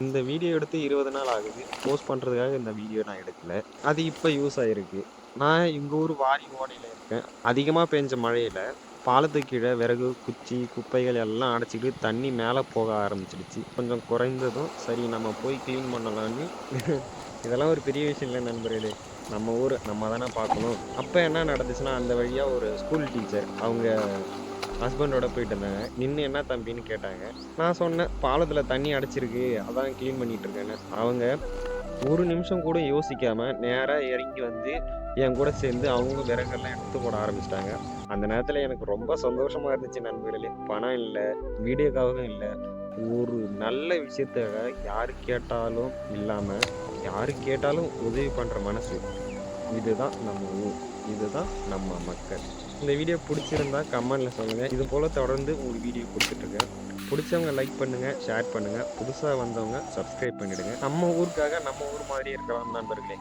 இந்த வீடியோ எடுத்து 20 நாள் ஆகுது. போஸ்ட் பண்றதுக்காக இந்த வீடியோ நான் எடுக்கல. அது இப்ப யூஸ் ஆயிருக்கு. நான் எங்க ஊர் வாரி ஓடையில இருக்கேன். அதிகமா பெஞ்ச மழையில பாலத்துக்கு கீழ விறகு, குச்சி, குப்பைகள் எல்லாம் அடைச்சுக்கிட்டு தண்ணி மேல போக ஆரம்பிச்சிடுச்சு. கொஞ்சம் குறைந்ததும் சரி நம்ம போய் கிளீன் பண்ணலான்னு இதெல்லாம் ஒரு பெரிய விஷயம் இல்ல நண்பர்களே. நம்ம ஊரு நம்ம தானே பார்க்கணும். அப்ப என்ன நடந்துச்சுன்னா, அந்த வழியா ஒரு ஸ்கூல் டீச்சர் அவங்க ஹஸ்பண்டோட போயிட்டு இருந்தாங்க. நின்னு என்ன தம்பின்னு கேட்டாங்க. நான் சொன்னேன், "பாலத்துல தண்ணி அடைச்சிருக்கு. அதான் கிளீன் பண்ணிட்டு இருக்கேன்னு." அவங்க ஒரு நிமிஷம் கூட யோசிக்காம நேரா இறங்கி வந்து என் கூட சேர்ந்து அவங்க விறகெல்லாம் எடுத்து போட ஆரம்பிச்சுட்டாங்க. அந்த நேரத்துல எனக்கு ரொம்ப சந்தோஷமா இருந்துச்சு நண்பர்களே. பணம் இல்ல, வீடியோக்காகவும் இல்ல. ஒரு நல்ல விஷயத்துக்காக யாரு கேட்டாலும் இல்லாம, யாரு கேட்டாலும் உதவி பண்ற மனசு. இதுதான் நம்ம ஊர். இதுதான் நம்ம மக்கள். இந்த வீடியோ புடிச்சிருந்தா கமெண்ட்ல சொல்லுங்க. இது போல தொடர்ந்து உங்களுக்கு வீடியோ குடுத்துட்டுருக்கேன். புடிச்சவங்க லைக் பண்ணுங்க, ஷேர் பண்ணுங்க. புதுசா வந்தவங்க சப்ஸ்கிரைப் பண்ணிடுங்க. நம்ம ஊருக்காக நம்ம ஊர் மாதிரியே இருக்கலாம் நண்பர்களே.